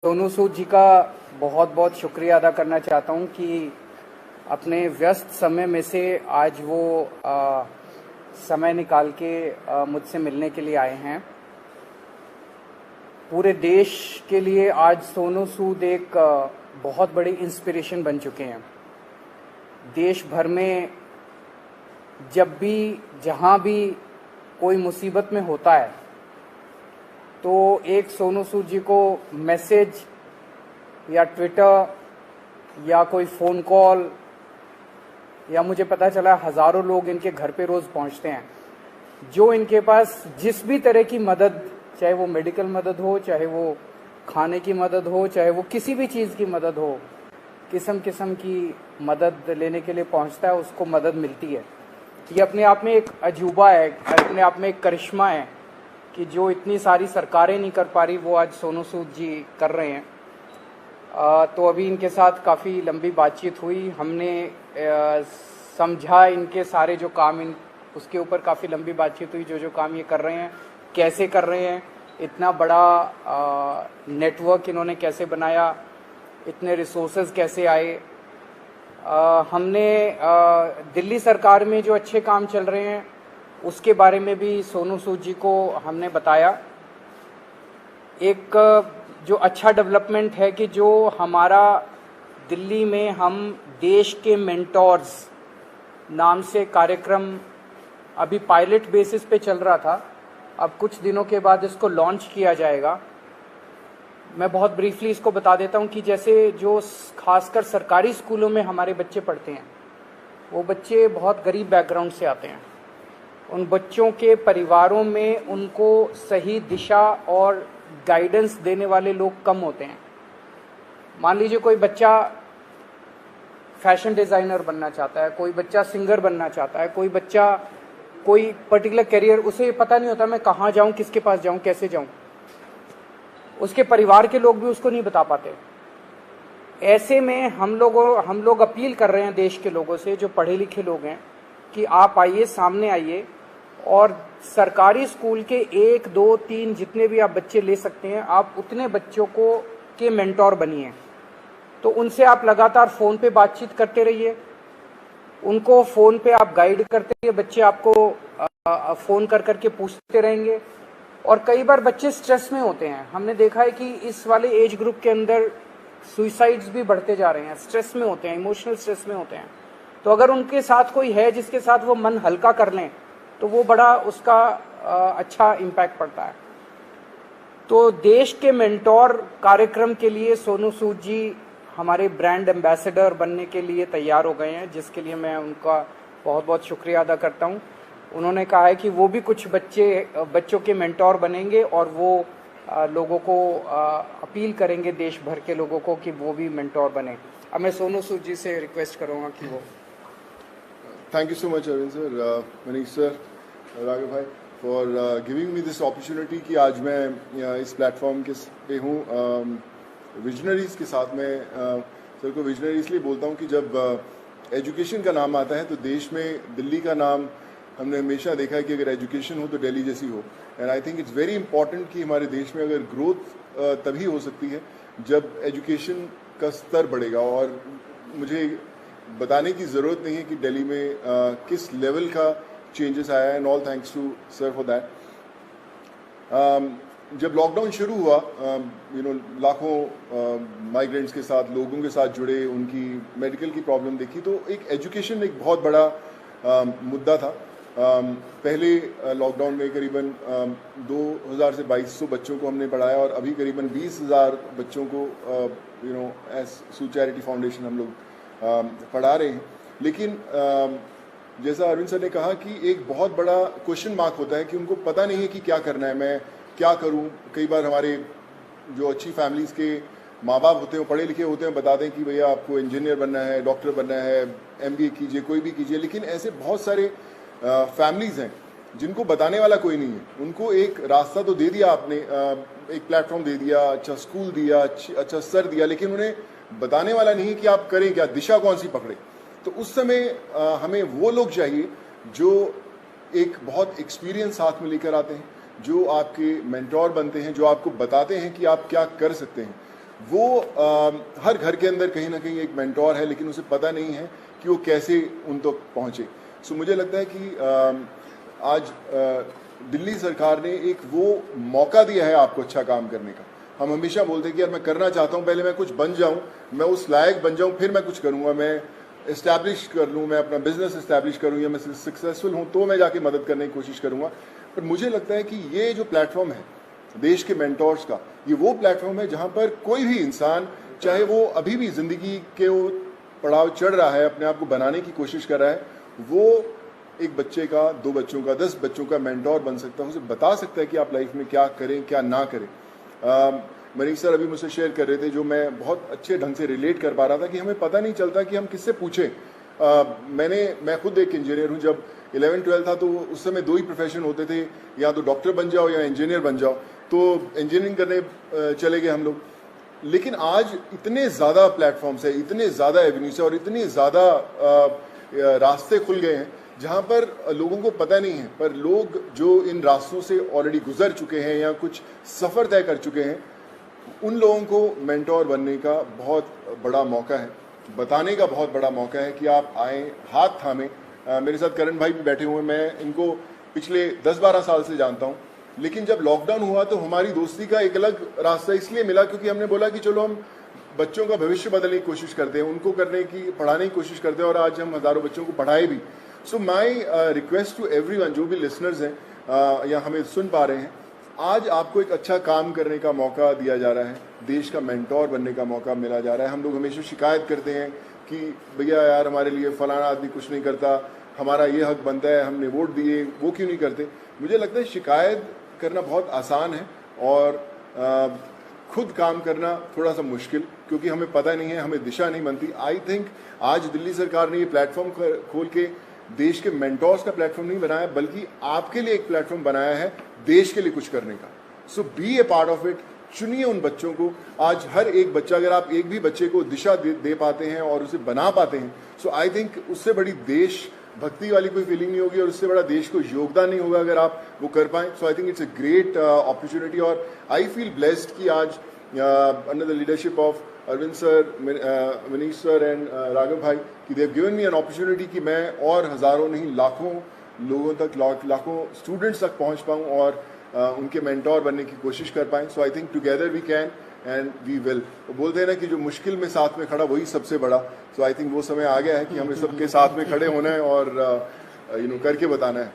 सोनू सूद जी का बहुत बहुत शुक्रिया अदा करना चाहता हूं कि अपने व्यस्त समय में से आज वो समय निकाल के मुझसे मिलने के लिए आए हैं। पूरे देश के लिए आज सोनू सूद एक बहुत बड़ी इंस्पिरेशन बन चुके हैं। देश भर में जब भी जहां भी कोई मुसीबत में होता है तो एक सोनू सूद जी को मैसेज या ट्विटर या कोई फ़ोन कॉल या मुझे पता चला हज़ारों लोग इनके घर पे रोज़ पहुंचते हैं, जो इनके पास जिस भी तरह की मदद, चाहे वो मेडिकल मदद हो, चाहे वो खाने की मदद हो, चाहे वो किसी भी चीज़ की मदद हो, किस्म किस्म की मदद लेने के लिए पहुंचता है, उसको मदद मिलती है। ये अपने आप में एक अजूबा है, अपने आप में एक करिश्मा है कि जो इतनी सारी सरकारें नहीं कर पा रही वो आज सोनू सूद जी कर रहे हैं। तो अभी इनके साथ काफ़ी लंबी बातचीत हुई, हमने समझा इनके सारे जो काम उसके ऊपर काफ़ी लंबी बातचीत हुई, जो काम ये कर रहे हैं कैसे कर रहे हैं, इतना बड़ा नेटवर्क इन्होंने कैसे बनाया, इतने रिसोर्सेज कैसे आए। हमने दिल्ली सरकार में जो अच्छे काम चल रहे हैं उसके बारे में भी सोनू सूद जी को हमने बताया। एक जो अच्छा डेवलपमेंट है कि जो हमारा दिल्ली में हम देश के मेंटोर्स नाम से कार्यक्रम अभी पायलट बेसिस पे चल रहा था, अब कुछ दिनों के बाद इसको लॉन्च किया जाएगा। मैं बहुत ब्रीफली इसको बता देता हूं कि जैसे जो खासकर सरकारी स्कूलों में हमारे बच्चे पढ़ते हैं, वो बच्चे बहुत गरीब बैकग्राउंड से आते हैं। उन बच्चों के परिवारों में उनको सही दिशा और गाइडेंस देने वाले लोग कम होते हैं। मान लीजिए कोई बच्चा फैशन डिज़ाइनर बनना चाहता है, कोई बच्चा सिंगर बनना चाहता है, कोई बच्चा कोई पर्टिकुलर करियर, उसे पता नहीं होता मैं कहाँ जाऊँ, किसके पास जाऊँ, कैसे जाऊँ। उसके परिवार के लोग भी उसको नहीं बता पाते। ऐसे में हम लोग अपील कर रहे हैं देश के लोगों से, जो पढ़े लिखे लोग हैं, कि आप आइए, सामने आइए और सरकारी स्कूल के 1, 2, 3 जितने भी आप बच्चे ले सकते हैं, आप उतने बच्चों को के मेंटोर बनिए। तो उनसे आप लगातार फ़ोन पे बातचीत करते रहिए, उनको फ़ोन पे आप गाइड करते रहिए, बच्चे आपको फ़ोन कर करके पूछते रहेंगे। और कई बार बच्चे स्ट्रेस में होते हैं, हमने देखा है कि इस वाले एज ग्रुप के अंदर सुइसाइड्स भी बढ़ते जा रहे हैं, स्ट्रेस में होते हैं, इमोशनल स्ट्रेस में होते हैं। तो अगर उनके साथ कोई है जिसके साथ वो मन हल्का कर लें तो वो बड़ा उसका अच्छा इम्पैक्ट पड़ता है। तो देश के मेंटोर कार्यक्रम के लिए सोनू सूद जी हमारे ब्रांड एम्बेसडर बनने के लिए तैयार हो गए हैं, जिसके लिए मैं उनका बहुत बहुत शुक्रिया अदा करता हूं। उन्होंने कहा है कि वो भी कुछ बच्चों के मेंटोर बनेंगे और वो लोगों को अपील करेंगे, देश भर के लोगों को, कि वो भी मेंटोर बने। अब मैं सोनू सूद जी से रिक्वेस्ट करूंगा कि वो। Thank you so much, Arvind sir, Manish sir, Raghav bhai, for giving me this opportunity कि आज मैं इस प्लेटफॉर्म के पे हूँ विजनरीज के साथ। मैं सर को विजनरी इसलिए बोलता हूँ कि जब एजुकेशन का नाम आता है तो देश में दिल्ली का नाम हमने हमेशा देखा है कि अगर एजुकेशन हो तो दिल्ली जैसी हो। And I think it's very important कि हमारे देश में अगर ग्रोथ तभी हो सकती है जब एजुकेशन का स्तर बढ़ेगा। और मुझे बताने की ज़रूरत नहीं है कि दिल्ली में किस लेवल का चेंजेस आया है, and all thanks to sir for that. जब लॉकडाउन शुरू हुआ, लाखों माइग्रेंट्स के साथ, लोगों के साथ जुड़े, उनकी मेडिकल की प्रॉब्लम देखी, तो एक एजुकेशन एक बहुत बड़ा मुद्दा था। पहले लॉकडाउन में करीबन 2000 से 2200 बच्चों को हमने पढ़ाया और अभी करीबन 20,000 बच्चों को एज सू चैरिटी फाउंडेशन हम लोग पढ़ा रहे हैं। लेकिन जैसा अरविंद सर ने कहा कि एक बहुत बड़ा क्वेश्चन मार्क होता है कि उनको पता नहीं है कि क्या करना है, मैं क्या करूं। कई बार हमारे जो अच्छी फैमिलीज़ के माँ बाप होते हैं, पढ़े लिखे होते हैं, बताते हैं कि भैया आपको इंजीनियर बनना है, डॉक्टर बनना है, MBA कीजिए, कोई भी कीजिए। लेकिन ऐसे बहुत सारे फैमिलीज़ हैं जिनको बताने वाला कोई नहीं है। उनको एक रास्ता तो दे दिया आपने, एक प्लेटफॉर्म दे दिया, अच्छा स्कूल दिया, अच्छा सर दिया, लेकिन उन्हें बताने वाला नहीं कि आप करें क्या, दिशा कौन सी पकड़े। तो उस समय हमें वो लोग चाहिए जो एक बहुत एक्सपीरियंस साथ में लेकर आते हैं, जो आपके मेंटोर बनते हैं, जो आपको बताते हैं कि आप क्या कर सकते हैं। वो हर घर के अंदर कहीं ना कहीं एक मेंटोर है, लेकिन उसे पता नहीं है कि वो कैसे उन तक पहुंचे। सो मुझे लगता है कि आज दिल्ली सरकार ने एक वो मौका दिया है आपको अच्छा काम करने का। हम हमेशा बोलते हैं कि यार मैं करना चाहता हूँ, पहले मैं कुछ बन जाऊँ, मैं उस लायक बन जाऊँ, फिर मैं कुछ करूँगा, मैं इस्टेब्लिश कर लूँ, मैं अपना बिजनेस इस्टेब्लिश करूँ, या मैं सक्सेसफुल हूँ तो मैं जाके मदद करने की कोशिश करूँगा। पर मुझे लगता है कि ये जो प्लेटफॉर्म है देश के मेंटोर्स का, ये वो प्लेटफॉर्म है जहाँ पर कोई भी इंसान, चाहे वो अभी भी जिंदगी के वो पड़ाव चढ़ रहा है, अपने आप को बनाने की कोशिश कर रहा है, वो एक बच्चे का, 2 बच्चों का, 10 बच्चों का मेंटोर बन सकता है, उसे बता सकता है कि आप लाइफ में क्या करें क्या ना करें। मनीष सर अभी मुझसे शेयर कर रहे थे, जो मैं बहुत अच्छे ढंग से रिलेट कर पा रहा था कि हमें पता नहीं चलता कि हम किससे पूछें। मैं खुद एक इंजीनियर हूँ। जब 11-12 था तो उस समय 2 ही प्रोफेशन होते थे, या तो डॉक्टर बन जाओ या इंजीनियर बन जाओ, तो इंजीनियरिंग करने चले गए हम लोग। लेकिन आज इतने ज़्यादा प्लेटफॉर्म्स है, इतने ज़्यादा एवेन्यूज है और इतने ज़्यादा रास्ते खुल गए हैं जहाँ पर लोगों को पता नहीं है, पर लोग जो इन रास्तों से ऑलरेडी गुजर चुके हैं या कुछ सफ़र तय कर चुके हैं, उन लोगों को मेंटोर बनने का बहुत बड़ा मौका है, बताने का बहुत बड़ा मौका है कि आप आएँ, हाथ थामें। मेरे साथ करण भाई भी बैठे हुए हैं, मैं इनको पिछले 10-12 साल से जानता हूँ, लेकिन जब लॉकडाउन हुआ तो हमारी दोस्ती का एक अलग रास्ता इसलिए मिला क्योंकि हमने बोला कि चलो हम बच्चों का भविष्य बदलने की कोशिश करते हैं, उनको पढ़ाने की कोशिश करते हैं, और आज हम हज़ारों बच्चों को पढ़ाए भी। सो माई रिक्वेस्ट टू एवरीवन, जो भी लिसनर्स हैं या हमें सुन पा रहे हैं, आज आपको एक अच्छा काम करने का मौका दिया जा रहा है, देश का मेंटोर बनने का मौका मिला जा रहा है। हम लोग हमेशा शिकायत करते हैं कि भैया यार हमारे लिए फलाना आदमी कुछ नहीं करता, हमारा ये हक बनता है, हमने वोट दिए, वो क्यों नहीं करते। मुझे लगता है शिकायत करना बहुत आसान है और खुद काम करना थोड़ा सा मुश्किल, क्योंकि हमें पता नहीं है, हमें दिशा नहीं बनती। आई थिंक आज दिल्ली सरकार ने ये प्लेटफॉर्म खोल के देश के मेंटोर्स का प्लेटफॉर्म नहीं बनाया, बल्कि आपके लिए एक प्लेटफॉर्म बनाया है देश के लिए कुछ करने का। So be a part of it. चुनिए उन बच्चों को। आज हर एक बच्चा, अगर आप एक भी बच्चे को दिशा दे पाते हैं और उसे बना पाते हैं, सो आई थिंक उससे बड़ी देश भक्ति वाली कोई फीलिंग नहीं होगी और उससे बड़ा देश को योगदान नहीं होगा अगर आप वो कर पाएं। So I think it's a great opportunity और आई फील ब्लेस्ड कि आज under the leadership of Arvind sir, Manish sir and Raghav भाई, कि they have given me an opportunity कि मैं और हज़ारों नहीं लाखों लोगों तक, लाखों स्टूडेंट्स तक पहुंच पाऊं और उनके मेंटोर बनने की कोशिश कर पाएं। So I think together we can and we will. वो बोलते हैं ना कि जो मुश्किल में साथ में खड़ा वही सबसे बड़ा। सो आई थिंक वो समय आ गया है कि हमें सबके साथ में खड़े होना है और करके बताना है।